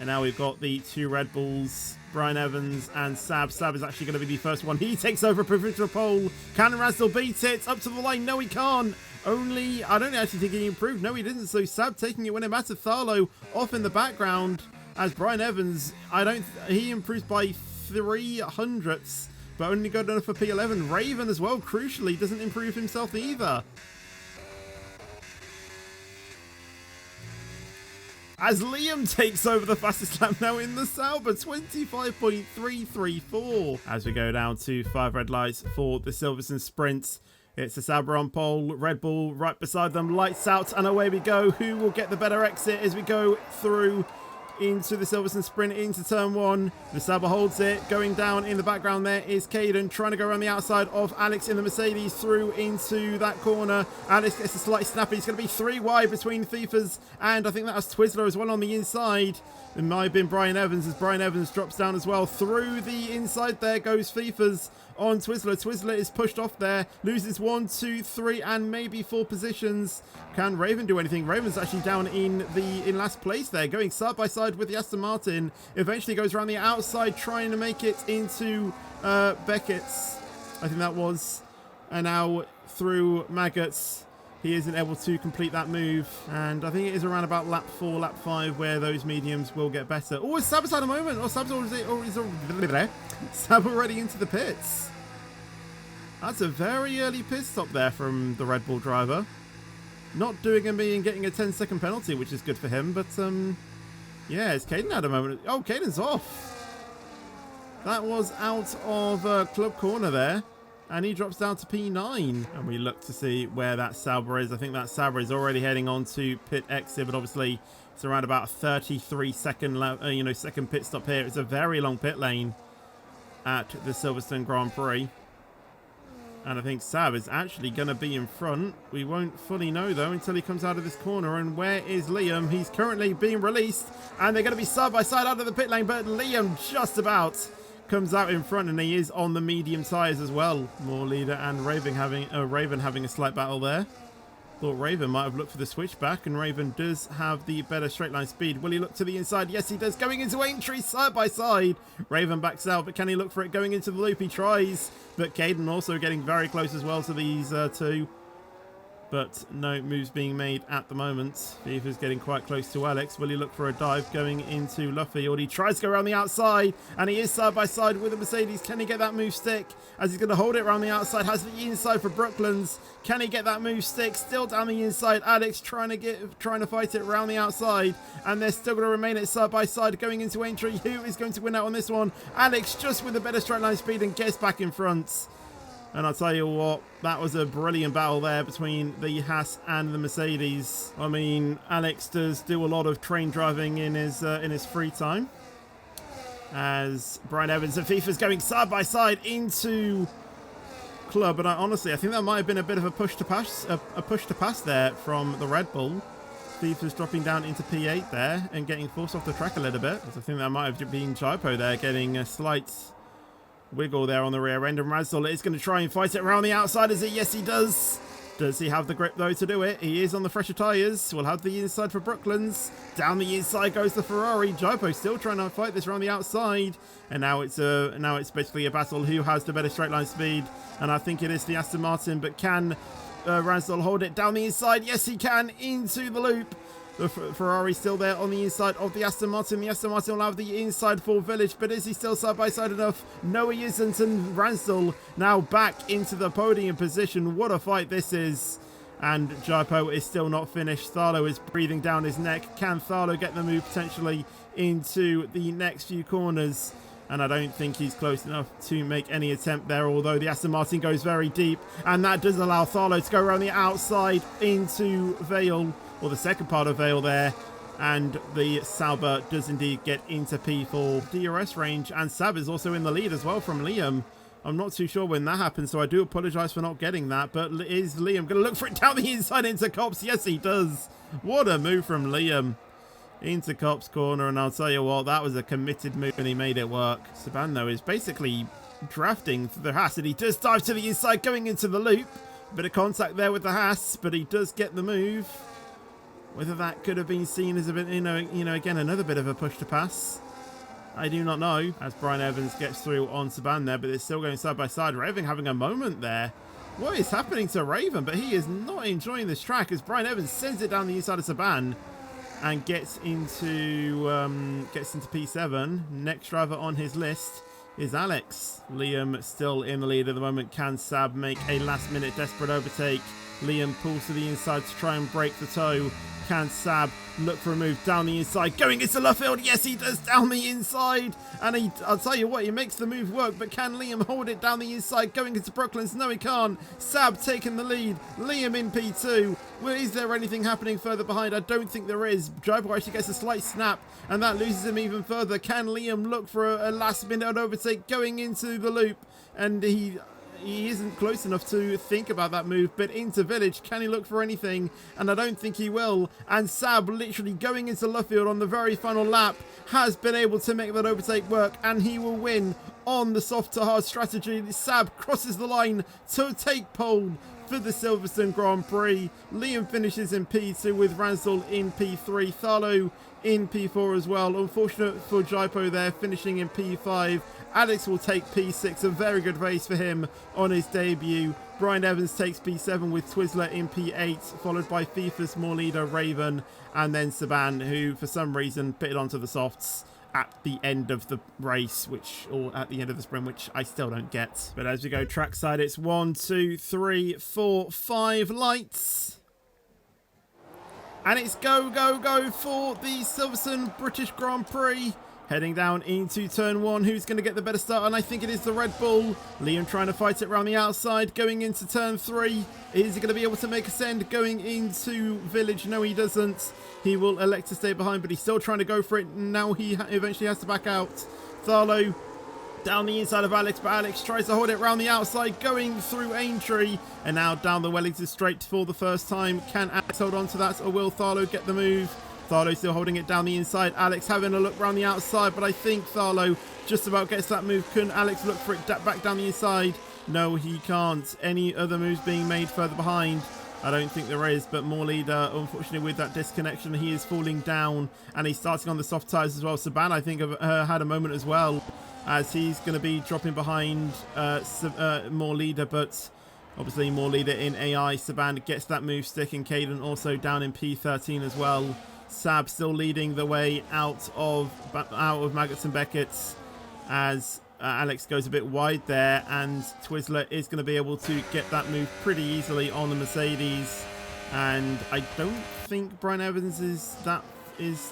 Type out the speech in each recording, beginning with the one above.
And now we've got the two Red Bulls, Brian Evans and SAB. SAB is actually going to be the first one. He takes over a provisional pole. Can Razdal beat it? Up to the line. No, he can't. Only, I don't actually think he improved. No, he didn't. So SAB taking it when it mattered. Tharlo off in the background as Brian Evans. He improves by 0.03, but only got enough for P11. Raven as well, crucially, doesn't improve himself either. As Liam takes over the fastest lap now in the Sauber, 25.334. As we go down to 5 red lights for the Silverstone Sprint. It's the Sauber on pole, Red Bull right beside them, lights out, and away we go. Who will get the better exit as we go through into the Silverstone Sprint, into turn 1. The Sauber holds it. Going down in the background there is Caden trying to go around the outside of Alex in the Mercedes through into that corner. Alex gets a slight snappy. It's going to be 3 wide between Fifas and I think that was Twizzler as well on the inside. It might have been Brian Evans as Brian Evans drops down as well. Through the inside there goes Fifas on Twizzler. Twizzler is pushed off there. Loses 1, 2, 3 and maybe 4 positions. Can Raven do anything? Raven's actually down in last place there. Going side by side with the Aston Martin. Eventually goes around the outside trying to make it into Beckett's. I think that was. And now through Maggots. He isn't able to complete that move. And I think it is around about lap 4, lap 5 where those mediums will get better. Oh, is Sab's had a moment? Or Sab's Sab already into the pits. That's a very early pit stop there from the Red Bull driver. Not doing a me and getting a 10-second penalty, which is good for him. But, yeah, it's Caden had a moment. Oh, Caden's off. That was out of club corner there. And he drops down to P9. And we look to see where that Sauber is. I think that Sauber is already heading on to pit exit. But obviously, it's around about a 33-second second pit stop here. It's a very long pit lane at the Silverstone Grand Prix. And I think Sab is actually going to be in front. We won't fully know, though, until he comes out of this corner. And where is Liam? He's currently being released. And they're going to be side by side out of the pit lane. But Liam just about comes out in front. And he is on the medium tyres as well. More leader and Raven having a slight battle there. Thought Raven might have looked for the switchback. And Raven does have the better straight line speed. Will he look to the inside? Yes, he does. Going into entry side by side. Raven backs out. But can he look for it going into the loop? He tries. But Caden also getting very close as well to these two. But no moves being made at the moment. Viva's getting quite close to Alex. Will he look for a dive going into Luffield? He tries to go around the outside. And he is side by side with the Mercedes. Can he get that move stick? As he's going to hold it around the outside. Has the inside for Brooklands. Can he get that move stick? Still down the inside. Alex trying to fight it around the outside. And they're still going to remain at side by side going into entry. Who is going to win out on this one? Alex just with a better straight line speed and gets back in front. And I'll tell you what, that was a brilliant battle there between the Haas and the Mercedes. I mean, Alex does do a lot of train driving in his free time. As Brian Evans and Fifa's going side by side into club. And I think that might have been a bit of a push to pass there from the Red Bull. Fifa's dropping down into P8 there and getting forced off the track a little bit. I think that might have been Jaipo there getting a slight wiggle there on the rear end, and Razdal is going to try and fight it around the outside. Is it? Yes, he does. Does he have the grip, though, to do it? He is on the fresher tyres. We'll have the inside for Brooklands. Down the inside goes the Ferrari. Jaipo still trying to fight this around the outside. And now it's basically a battle who has the better straight line speed. And I think it is the Aston Martin, but can Razdal hold it down the inside? Yes, he can, into the loop. The Ferrari still there on the inside of the Aston Martin. The Aston Martin will have the inside for Village, but is he still side by side enough? No, he isn't. And Razdal now back into the podium position. What a fight this is. And Jaipo is still not finished. Tharlo is breathing down his neck. Can Tharlo get the move potentially into the next few corners? And I don't think he's close enough to make any attempt there, although the Aston Martin goes very deep. And that does allow Tharlo to go around the outside into Vale, or the second part of Vale there. And the Sauber does indeed get into P4 DRS range. And Sab is also in the lead as well from Liam. I'm not too sure when that happens, so I do apologise for not getting that. But is Liam going to look for it down the inside into Cops? Yes, he does. What a move from Liam. Into Cops' corner, and I'll tell you what, that was a committed move and he made it work. Saban, though, is basically drafting for the Haas, and he does dive to the inside going into the loop. Bit of contact there with the Haas, but he does get the move. Whether that could have been seen as a bit, again, another bit of a push to pass, I do not know, as Brian Evans gets through on Saban there, but they're still going side by side. Raven having a moment there. What is happening to Raven? But he is not enjoying this track as Brian Evans sends it down the inside of Saban and gets into P7. Next driver on his list is Alex. Liam still in the lead at the moment. Can Sab make a last-minute desperate overtake? Liam pulls to the inside to try and break the toe. Can Sab look for a move down the inside? Going into Luffield. Yes, he does, down the inside. And I'll tell you what, he makes the move work. But can Liam hold it down the inside? Going into Brooklands. No, he can't. Sab taking the lead. Liam in P2. Well, is there anything happening further behind? I don't think there is. Driver actually gets a slight snap. And that loses him even further. Can Liam look for a last-minute overtake going into the loop? And he isn't close enough to think about that move, but into Village, can he look for anything? And I don't think he will. And Sab, literally going into Luffield on the very final lap, has been able to make that overtake work, and he will win on the soft to hard strategy. Sab crosses the line to take pole for the Silverstone Grand Prix. Liam finishes in P2 with Ransdell in P3, Tharlo in P4 as well. Unfortunate for Jaipo there, finishing in P5. Alex will take P6, a very good race for him on his debut. Brian Evans takes P7 with Twizzler in P8, followed by FIFA's more leader Raven, and then Saban, who for some reason pitted onto the softs at the end of the race, or at the end of the sprint, which I still don't get. But as we go trackside, it's 1, 2, 3, 4, 5 lights. And it's go, go, go for the Silverstone British Grand Prix. Heading down into turn 1, who's going to get the better start? And I think it is the Red Bull. Liam trying to fight it around the outside, going into turn 3. Is he going to be able to make a send going into Village? No, he doesn't. He will elect to stay behind, but he's still trying to go for it. Now he eventually has to back out. Tharlo down the inside of Alex, but Alex tries to hold it around the outside, going through Aintree, and now down the Wellington Straight for the first time. Can Alex hold on to that, or will Tharlo get the move? Tharlo still holding it down the inside. Alex having a look around the outside, but I think Tharlo just about gets that move. Can Alex look for it back down the inside? No, he can't. Any other moves being made further behind? I don't think there is, but more leader, unfortunately, with that disconnection, he is falling down, and he's starting on the soft tyres as well. Saban, I think, had a moment as well, as he's going to be dropping behind more leader, but obviously more leader in AI. Saban gets that move stick, and Caden also down in P13 as well. Sab still leading the way out of Maggots and Beckett's as Alex goes a bit wide there, and Twizzler is going to be able to get that move pretty easily on the Mercedes. And I don't think Brian Evans is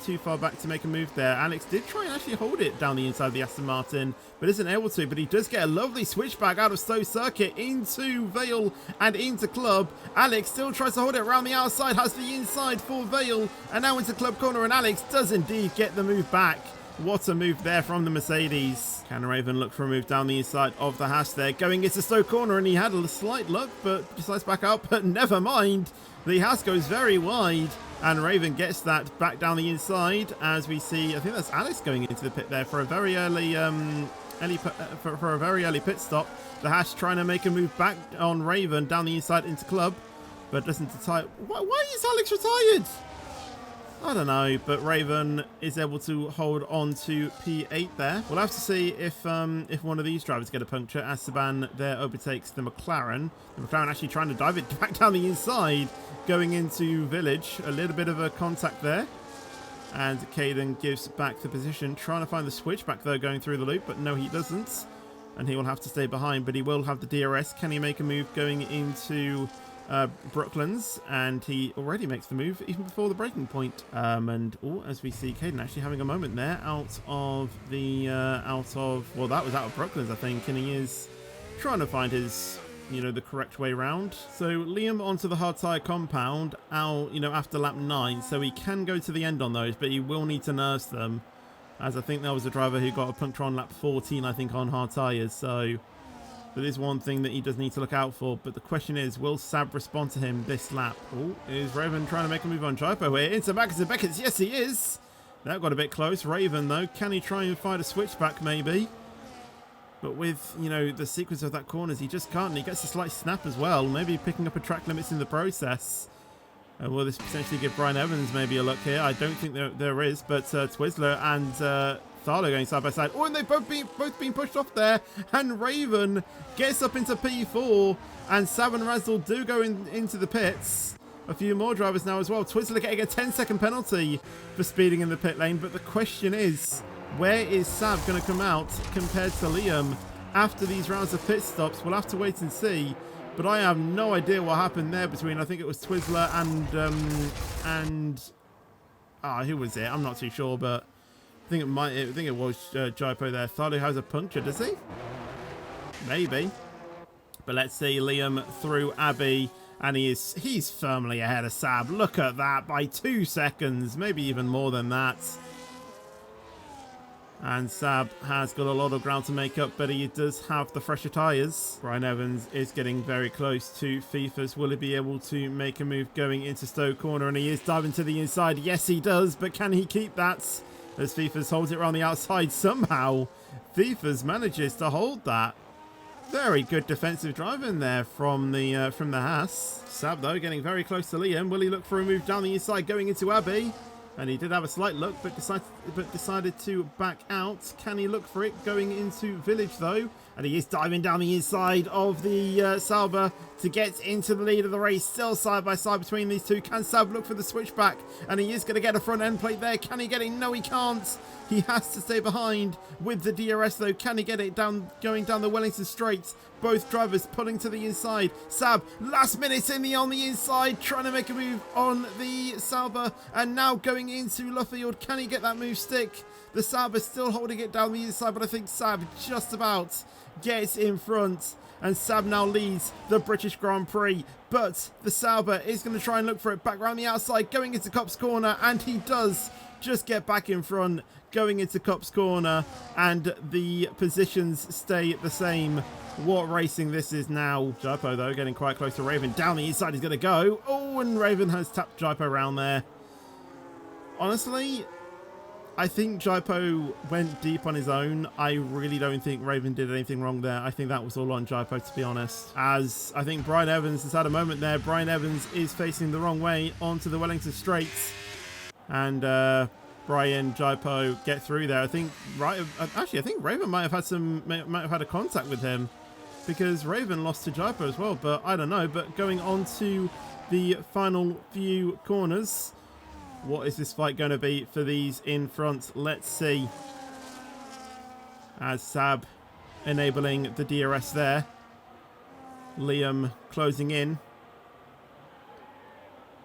too far back to make a move there. Alex did try and actually hold it down the inside of the Aston Martin, but isn't able to. But he does get a lovely switchback out of Stowe Circuit into Vale and into Club. Alex still tries to hold it around the outside, has the inside for Vale, and now into Club corner, and Alex does indeed get the move back. What a move there from the Mercedes. Can Raven look for a move down the inside of the Haas there, going into Stowe corner, and he had a slight look, but decides back out, but never mind. The Haas goes very wide, and Raven gets that back down the inside, as we see. I think that's Alex going into the pit there for a very early for a very early pit stop. The Haas trying to make a move back on Raven down the inside into Club, but doesn't retire. Why is Alex retired? I don't know, but Raven is able to hold on to P8 there. We'll have to see if one of these drivers get a puncture, as Saban there overtakes the McLaren. The McLaren actually trying to dive it back down the inside, going into Village. A little bit of a contact there. And Caden gives back the position, trying to find the switch back though, going through the loop, but no, he doesn't. And he will have to stay behind, but he will have the DRS. Can he make a move going into Brooklands? And he already makes the move even before the breaking point. As we see Caden actually having a moment there out of well, that was out of Brooklands, I think, and he is trying to find his the correct way round. So Liam onto the hard tyre compound after lap 9, so he can go to the end on those, but he will need to nurse them, as I think there was a driver who got a puncture on lap 14, I think, on hard tyres. So that is one thing that he does need to look out for. But the question is, will Sab respond to him this lap? Oh, is Raven trying to make a move on Jaipo here? Into Maggots and Beckett's. Yes, he is. That got a bit close. Raven, though, can he try and find a switchback maybe? But with, the sequence of that corners, he just can't. And he gets a slight snap as well. Maybe picking up a track limits in the process. Will this potentially give Brian Evans maybe a look here? I don't think there is, but Twizzler and Tharlo going side by side. Oh, and they've both been pushed off there, and Raven gets up into P4, and Sab and Razzle do go into the pits. A few more drivers now as well. Twizzler getting a 10-second penalty for speeding in the pit lane, but the question is, where is Sab going to come out compared to Liam after these rounds of pit stops? We'll have to wait and see. But I have no idea what happened there between, I think it was Twizzler and who was it? I'm not too sure, but I think it was Jaipo there. Tharlo has a puncture, does he? Maybe. But let's see, Liam through Abby, and he's firmly ahead of Sab. Look at that, by 2 seconds, maybe even more than that. And Sab has got a lot of ground to make up, but he does have the fresher tyres. Brian Evans is getting very close to FIFA's. Will he be able to make a move going into Stowe Corner? And he is diving to the inside. Yes, he does, but can he keep that? As FIFA's holds it around the outside somehow. FIFA's manages to hold that. Very good defensive driving there from the Haas. Sab, though, getting very close to Liam. Will he look for a move down the inside going into Abbey? And he did have a slight look, but decided to back out. Can he look for it going into Village, though? And he is diving down the inside of the Sauber to get into the lead of the race. Still side by side between these two. Can Sab look for the switchback? And he is going to get a front end plate there. Can he get it? No, he can't. He has to stay behind with the DRS, though. Can he get it down, going down the Wellington Straight? Both drivers pulling to the inside. Sab, last minute on the inside, trying to make a move on the Sauber, and now going into Luffield. Can he get that move stick? The Sauber still holding it down the inside, but I think Sab just about gets in front, and Sab now leads the British Grand Prix. But the Sauber is going to try and look for it back around the outside, going into Copse Corner, and he does just get back in front, going into Copse Corner, and the positions stay the same. What racing this is now. Jaipo, though, getting quite close to Raven. Down the inside he's going to go. Oh, and Raven has tapped Jaipo around there. Honestly, I think Jaipo went deep on his own. I really don't think Raven did anything wrong there. I think that was all on Jaipo, to be honest. As I think Brian Evans has had a moment there. Brian Evans is facing the wrong way onto the Wellington Straights. And Brian, Jaipo get through there. I think actually I think Raven might have had a contact with him, because Raven lost to Jaipo as well, but I don't know. But going on to the final few corners, what is this fight going to be for these in front? Let's see. As Sab enabling the DRS there, Liam closing in,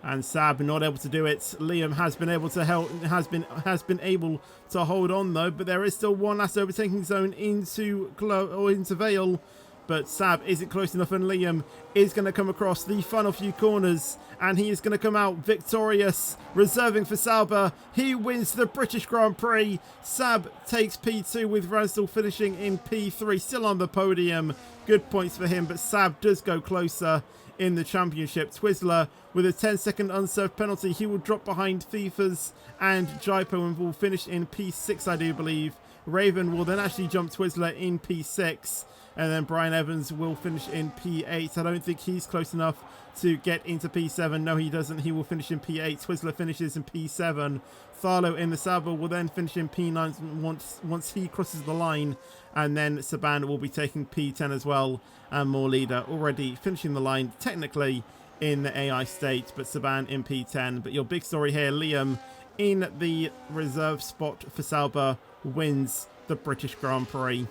and Sab not able to do it. Liam has been able to help, has been able to hold on though, but there is still one last overtaking zone into Vale. But Sab isn't close enough, and Liam is going to come across the final few corners, and he is going to come out victorious, reserving for Sauber. He wins the British Grand Prix. Sab takes P2 with Razzle finishing in P3, still on the podium. Good points for him, but Sab does go closer in the championship. Twizzler with a 10-second unserved penalty. He will drop behind FIFA's and Jaipo and will finish in P6, I do believe. Raven will then actually jump Twizzler in P6. And then Brian Evans will finish in P8. I don't think he's close enough to get into P7. No, he doesn't. He will finish in P8. Twizzler finishes in P7. Tharlo in the Sauber will then finish in P9 once he crosses the line. And then Saban will be taking P10 as well. And More Leader already finishing the line technically in the AI state, but Saban in P10. But your big story here, Liam in the reserve spot for Sauber wins the British Grand Prix.